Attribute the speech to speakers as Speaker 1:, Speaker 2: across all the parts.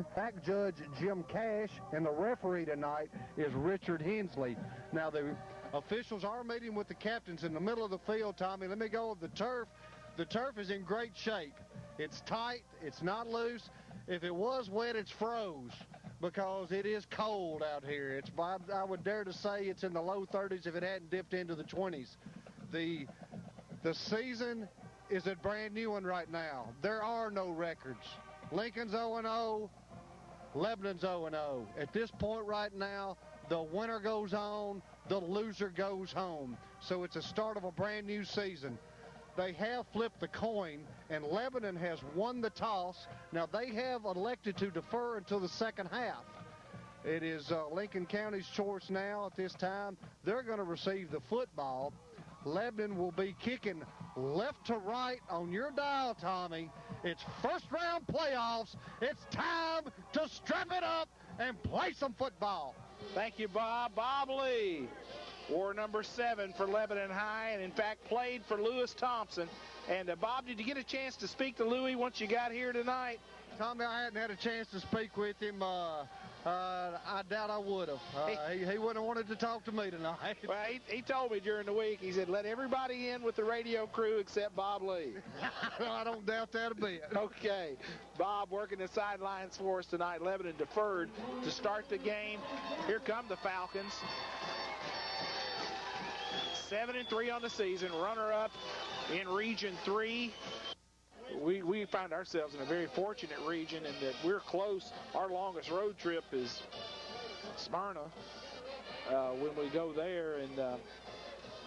Speaker 1: Lebanon, back judge Jim Cash, and the referee tonight is Richard Hensley. Now, the officials are meeting with the captains in the middle of the field, Tommy. Let me go with the turf. The turf is in great shape. It's tight. It's not loose. If it was wet, it's froze because it is cold out here. I would dare to say it's in the low 30s if it hadn't dipped into the 20s. The season is a brand new one right now. There are no records. Lincoln's 0-0. Lebanon's 0-0. At this point right now, the winner goes on, the loser goes home. So it's a start of a brand new season. They have flipped the coin, and Lebanon has won the toss. Now, they have elected to defer until the second half. It is Lincoln County's choice now at this time. They're going to receive the football. Lebanon will be kicking left to right on your dial, Tommy. It's first-round playoffs. It's time to strap it up and play some football.
Speaker 2: Thank you, Bob. Bob Lee wore number 7 for Lebanon High and, in fact, played for Lewis Thompson. And, Bob, did you get a chance to speak to Louis once you got here tonight?
Speaker 1: Tommy, I hadn't had a chance to speak with him. I doubt I would have. He wouldn't have wanted to talk to me tonight.
Speaker 2: Well, he told me during the week, he said, let everybody in with the radio crew except Bob Lee.
Speaker 1: I don't doubt that a bit.
Speaker 2: Okay. Bob working the sidelines for us tonight. Lebanon deferred to start the game. Here come the Falcons. 7-3 on the season, runner-up in Region 3. We find ourselves in a very fortunate region in that we're close. Our longest road trip is Smyrna when we go there, and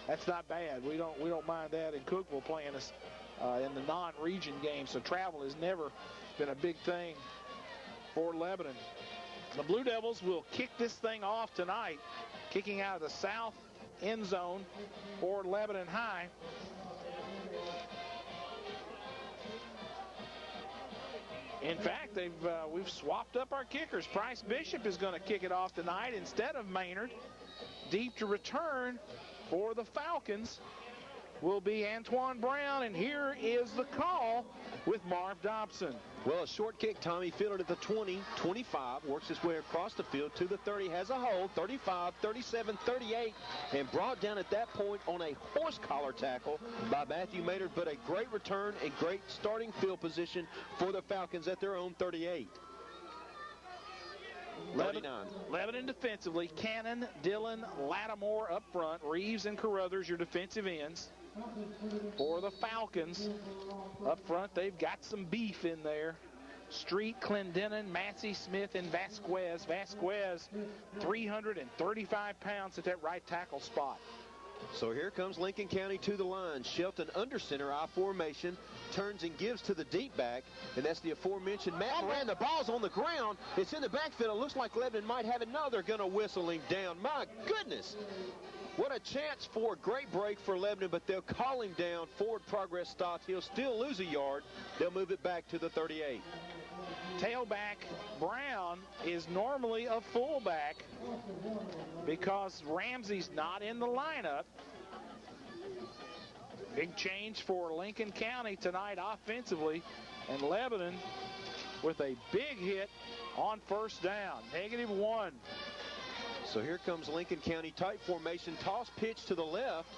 Speaker 2: that's not bad. We don't mind that. And Cookville playing us in the non-region game, so travel has never been a big thing for Lebanon. The Blue Devils will kick this thing off tonight, kicking out of the south end zone for Lebanon High. In fact, we've swapped up our kickers. Bryce Bishop is going to kick it off tonight instead of Maynard. Deep to return for the Falcons will be Antoine Brown, and here is the call with Marv Dobson.
Speaker 3: Well, a short kick, Tommy, fielded at the 20, 25, works his way across the field to the 30, has a hold, 35, 37, 38, and brought down at that point on a horse collar tackle by Matthew Maynard, but a great return, a great starting field position for the Falcons at their own 38.
Speaker 2: Lebanon defensively, Cannon, Dillon, Lattimore up front, Reeves and Carruthers, your defensive ends. For the Falcons, up front, they've got some beef in there. Street, Clendenin, Massey, Smith, and Vasquez. Vasquez, 335 pounds at that right tackle spot.
Speaker 3: So here comes Lincoln County to the line. Shelton under center, I formation, turns and gives to the deep back, and that's the aforementioned Matt Moran. The ball's on the ground. It's in the backfield. It looks like Lebanon might have another. Going to whistle him down. My goodness. What a chance for a great break for Lebanon, but they'll call him down. Forward progress stopped. He'll still lose a yard. They'll move it back to the 38.
Speaker 2: Tailback Brown is normally a fullback because Ramsey's not in the lineup. Big change for Lincoln County tonight offensively, and Lebanon with a big hit on first down. -1.
Speaker 3: So here comes Lincoln County, tight formation, toss pitch to the left.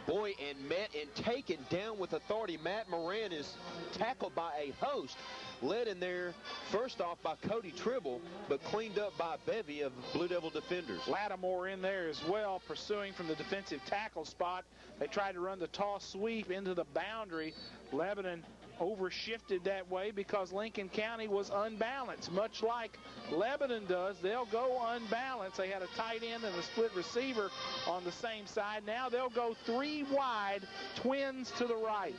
Speaker 3: Boy, and met and taken down with authority. Matt Moran is tackled by a host. Led in there, first off by Cody Tribble, but cleaned up by a bevy of Blue Devil defenders.
Speaker 2: Lattimore in there as well, pursuing from the defensive tackle spot. They tried to run the toss sweep into the boundary. Lebanon overshifted that way because Lincoln County was unbalanced. Much like Lebanon does, they'll go unbalanced. They had a tight end and a split receiver on the same side. Now they'll go 3 wide, twins to the right.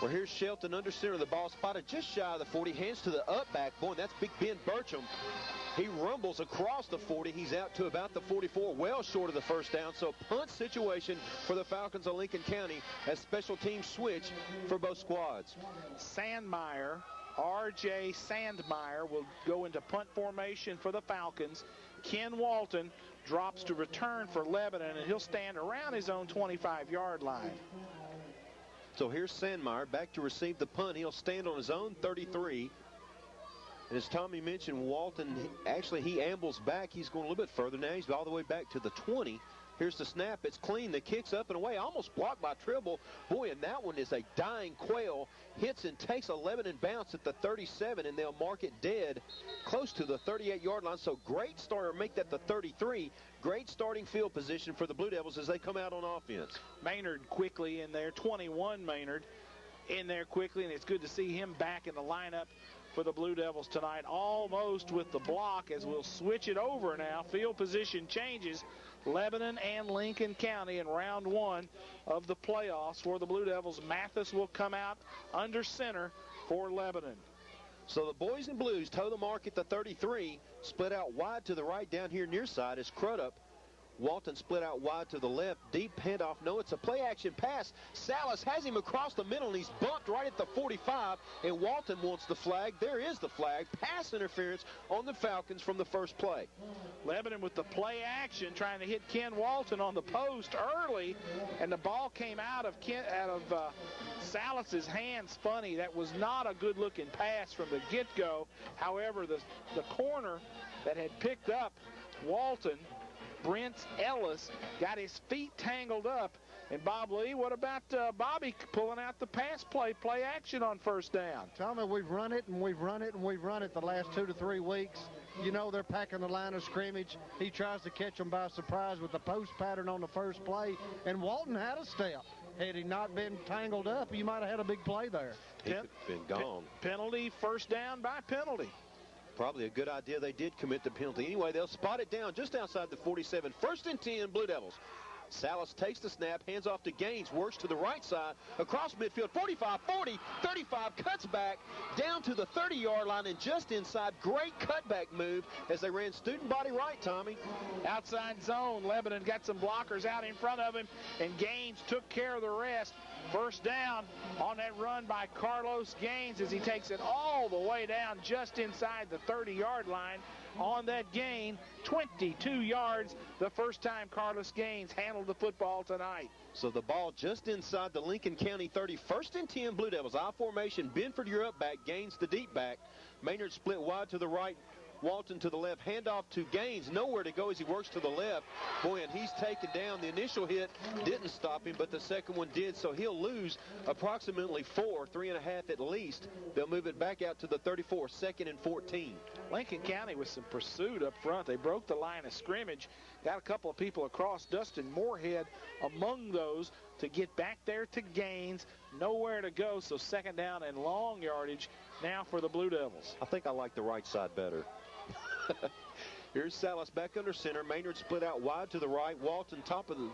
Speaker 3: Well, here's Shelton under center. The ball spotted just shy of the 40. Hands to the up back. Boy, that's Big Ben Burcham. He rumbles across the 40. He's out to about the 44, well short of the first down. So punt situation for the Falcons of Lincoln County as special teams switch for both squads.
Speaker 2: Sandmeyer, R.J. Sandmeyer will go into punt formation for the Falcons. Ken Walton drops to return for Lebanon, and he'll stand around his own 25-yard line.
Speaker 3: So here's Sandmeyer back to receive the punt. He'll stand on his own 33. And as Tommy mentioned, Walton, actually he ambles back. He's going a little bit further now. He's all the way back to the 20. Here's the snap. It's clean. The kick's up and away. Almost blocked by Tribble. Boy, and that one is a dying quail. Hits and takes a Lebanon bounce at the 37, and they'll mark it dead close to the 38-yard line. So great starter. Make that the 33. Great starting field position for the Blue Devils as they come out on offense.
Speaker 2: Maynard quickly in there. 21 Maynard in there quickly, and it's good to see him back in the lineup for the Blue Devils tonight. Almost with the block as we'll switch it over now. Field position changes. Lebanon and Lincoln County in round one of the playoffs for the Blue Devils. Mathis will come out under center for Lebanon.
Speaker 3: So the boys in blues toe the mark at the 33, split out wide to the right down here near side is Crudup. Walton split out wide to the left. Deep handoff. No, it's a play-action pass. Salas has him across the middle, and he's bumped right at the 45, and Walton wants the flag. There is the flag. Pass interference on the Falcons from the first play.
Speaker 2: Lebanon with the play-action trying to hit Ken Walton on the post early, and the ball came out of Salas's hands funny. That was not a good-looking pass from the get-go. However, the corner that had picked up Walton, Brent Ellis, got his feet tangled up. And Bob Lee, what about Bobby pulling out the pass play action on first down?
Speaker 1: Tommy, we've run it and we've run it and we've run it the last 2 to 3 weeks. You know they're packing the line of scrimmage. He tries to catch them by surprise with the post pattern on the first play. And Walton had a step. Had he not been tangled up, you might have had a big play there.
Speaker 3: He could have been gone.
Speaker 2: Penalty, first down by penalty.
Speaker 3: Probably a good idea. They did commit the penalty. Anyway, they'll spot it down just outside the 47. First and 10, Blue Devils. Salas takes the snap, hands off to Gaines, works to the right side, across midfield, 45, 40, 35, cuts back, down to the 30-yard line and just inside. Great cutback move as they ran student body right, Tommy.
Speaker 2: Outside zone, Lebanon got some blockers out in front of him, and Gaines took care of the rest. First down on that run by Carlos Gaines as he takes it all the way down just inside the 30-yard line. On that gain, 22 yards, the first time Carlos Gaines handled the football tonight.
Speaker 3: So the ball just inside the Lincoln County 30. First and 10, Blue Devils. I formation. Benford, you're up back. Gaines the deep back. Maynard split wide to the right. Walton to the left. Handoff to Gaines. Nowhere to go as he works to the left. Boy, and he's taken down. The initial hit didn't stop him, but the second one did. So he'll lose approximately 3.5 at least. They'll move it back out to the 34, 2nd and 14.
Speaker 2: Lincoln County with some pursuit up front. They broke the line of scrimmage. Got a couple of people across. Dustin Moorhead among those to get back there to Gaines. Nowhere to go, so second down and long yardage now for the Blue Devils.
Speaker 3: I think I like the right side better. Here's Salas back under center. Maynard split out wide to the right. Walton top of the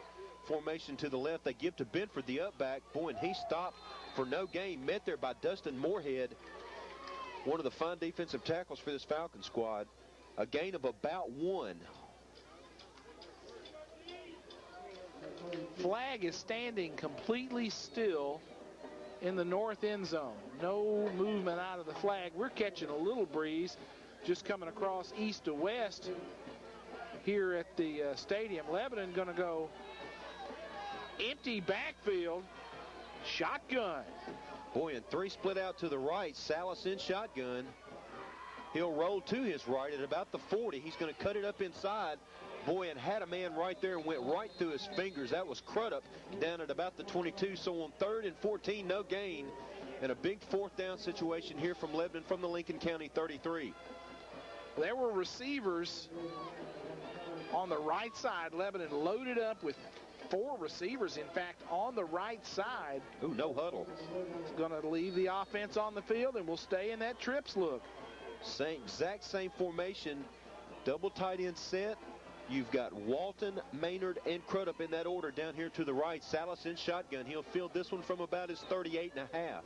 Speaker 3: formation to the left. They give to Benford the up back. Boy, and he stopped for no gain. Met there by Dustin Moorhead, one of the fine defensive tackles for this Falcon squad. A gain of about 1.
Speaker 2: Flag is standing completely still in the north end zone. No movement out of the flag. We're catching a little breeze just coming across east to west here at the stadium. Lebanon going to go empty backfield, shotgun.
Speaker 3: Boy, and 3 split out to the right. Salas in shotgun. He'll roll to his right at about the 40. He's going to cut it up inside. Boy, and had a man right there and went right through his fingers. That was Crudup down at about the 22. So on 3rd and 14, no gain. And a big 4th down situation here from Lebanon from the Lincoln County 33.
Speaker 2: There were receivers on the right side. Lebanon loaded up with 4 receivers, in fact, on the right side.
Speaker 3: Ooh, no huddle.
Speaker 2: It's going to leave the offense on the field, and we'll stay in that trips look.
Speaker 3: Exact same formation. Double tight end set. You've got Walton, Maynard, and Crudup in that order down here to the right. Salas in shotgun. He'll field this one from about his 38.5.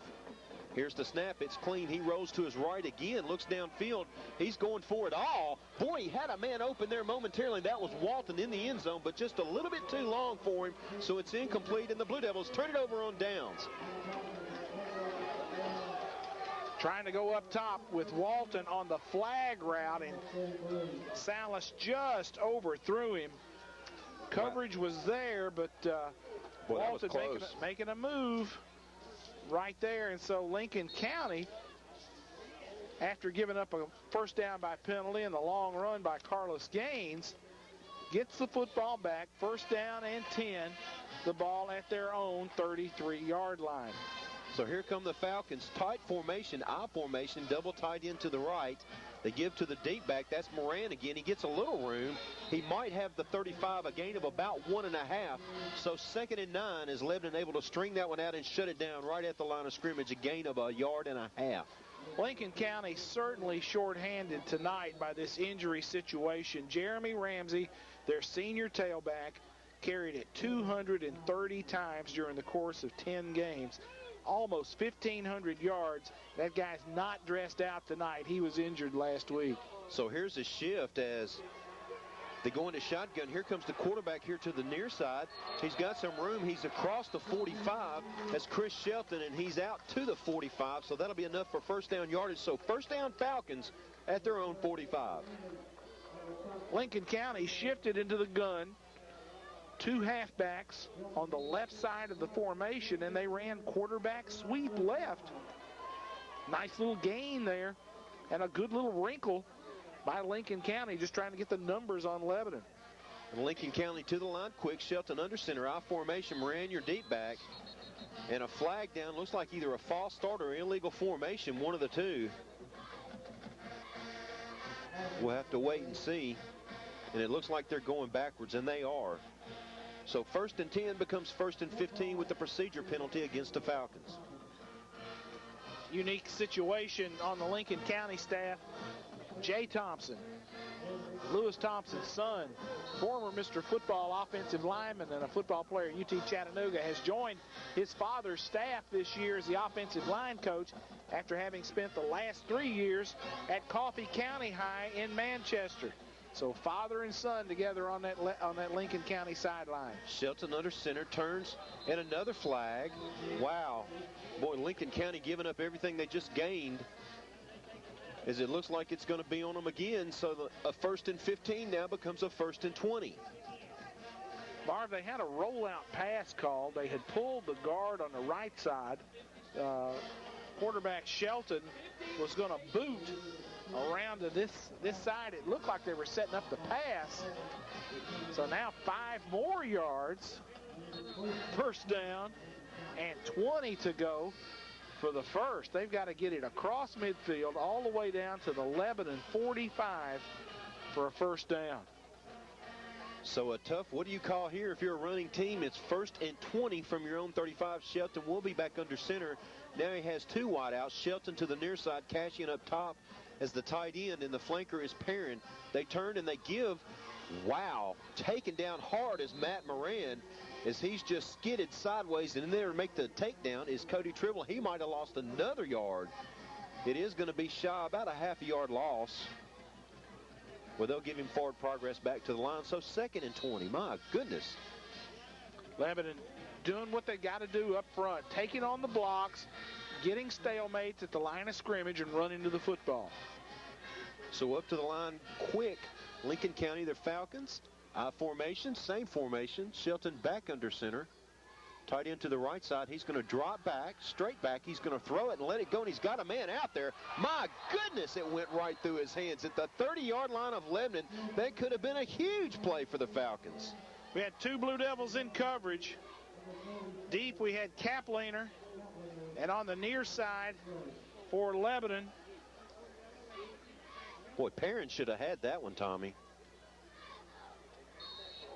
Speaker 3: Here's the snap. It's clean. He rolls to his right again, looks downfield. He's going for it all. Boy, he had a man open there momentarily. That was Walton in the end zone, but just a little bit too long for him, so it's incomplete, and the Blue Devils turn it over on downs.
Speaker 2: Trying to go up top with Walton on the flag route, and Salas just overthrew him. Coverage was there, but Walton making a move right there. And so Lincoln County after giving up a first down by penalty and the long run by Carlos Gaines, gets the football back, first down and 10, the ball at their own 33-yard line.
Speaker 3: So here come the Falcons, tight formation, I formation, double tight end to the right. They give to the deep back. That's Moran again. He gets a little room. He might have the 35, a gain of about 1.5. So 2nd and 9 is Lebanon able to string that one out and shut it down right at the line of scrimmage, a gain of 1.5 yards.
Speaker 2: Lincoln County certainly shorthanded tonight by this injury situation. Jeremy Ramsey, their senior tailback, carried it 230 times during the course of 10 games. Almost 1,500 yards. That guy's not dressed out tonight. He was injured last week.
Speaker 3: So here's a shift as they go into shotgun. Here comes the quarterback here to the near side. He's got some room. He's across the 45. That's Chris Shelton, and he's out to the 45. So that'll be enough for first down yardage. So first down Falcons at their own 45.
Speaker 2: Lincoln County shifted into the gun. 2 halfbacks on the left side of the formation, and they ran quarterback sweep left. Nice little gain there, and a good little wrinkle by Lincoln County, just trying to get the numbers on Lebanon.
Speaker 3: And Lincoln County to the line quick. Shelton under center, I formation, ran your deep back, and a flag down. Looks like either a false start or illegal formation, one of the two. We'll have to wait and see. And it looks like they're going backwards, and they are. So 1st and 10 becomes 1st and 15 with the procedure penalty against the Falcons.
Speaker 2: Unique situation on the Lincoln County staff. Jay Thompson, Lewis Thompson's son, former Mr. Football offensive lineman and a football player at UT Chattanooga, has joined his father's staff this year as the offensive line coach after having spent the last 3 years at Coffee County High in Manchester. So father and son together on that Lincoln County sideline.
Speaker 3: Shelton under center, turns, and another flag. Wow. Boy, Lincoln County giving up everything they just gained, as it looks like it's going to be on them again. So a 1st and 15 now becomes a 1st and 20.
Speaker 2: Marv, they had a rollout pass called. They had pulled the guard on the right side. Quarterback Shelton was going to boot around to this side. It looked like they were setting up the pass. So now 5 more yards. First down and 20 to go for the first. They've got to get it across midfield all the way down to the Lebanon 45 for a first down.
Speaker 3: So a tough, what do you call here if you're a running team? It's 1st and 20 from your own 35. Shelton will be back under center. Now he has 2 wideouts. Shelton to the near side, cashing up top as the tight end, and the flanker is Perrin. They turn and they give. Wow, taken down hard is Matt Moran, as he's just skidded sideways, and in there to make the takedown is Cody Tribble. He might have lost another yard. It is going to be shy, about a half a yard loss. Well, they'll give him forward progress back to the line. So 2nd and 20, my goodness.
Speaker 2: Lebanon doing what they got to do up front, taking on the blocks, getting stalemates at the line of scrimmage, and running to the football.
Speaker 3: So up to the line quick. Lincoln County, the Falcons. I formation, same formation. Shelton back under center. Tight end to the right side. He's going to drop back, straight back. He's going to throw it and let it go, and he's got a man out there. My goodness, it went right through his hands. At the 30-yard line of Lebanon, that could have been a huge play for the Falcons.
Speaker 2: We had 2 Blue Devils in coverage. Deep, we had Kapliner. And on the near side for Lebanon.
Speaker 3: Boy, Perrin should have had that one, Tommy.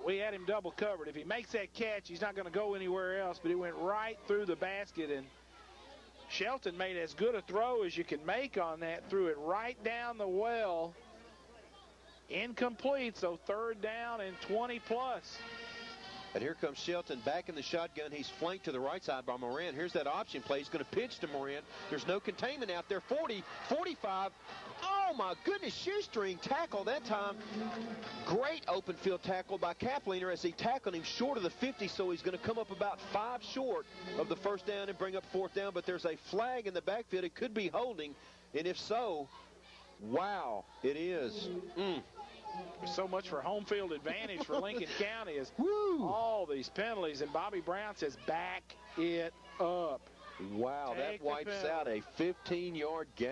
Speaker 2: We had him double covered. If he makes that catch, he's not going to go anywhere else, but he went right through the basket, and Shelton made as good a throw as you can make on that, threw it right down the well. Incomplete, so 3rd down and 20 plus.
Speaker 3: And here comes Shelton back in the shotgun. He's flanked to the right side by Moran. Here's that option play. He's going to pitch to Moran. There's no containment out there. 40, 45. Oh, my goodness. Shoestring tackle that time. Great open field tackle by Kapliner as he tackled him short of the 50, so he's going to come up about 5 short of the first down and bring up 4th down. But there's a flag in the backfield. It could be holding, and if so, wow, it is.
Speaker 2: So much for home field advantage for Lincoln County as all these penalties, and Bobby Brown says back it up.
Speaker 3: Wow, that wipes out a 15-yard gain.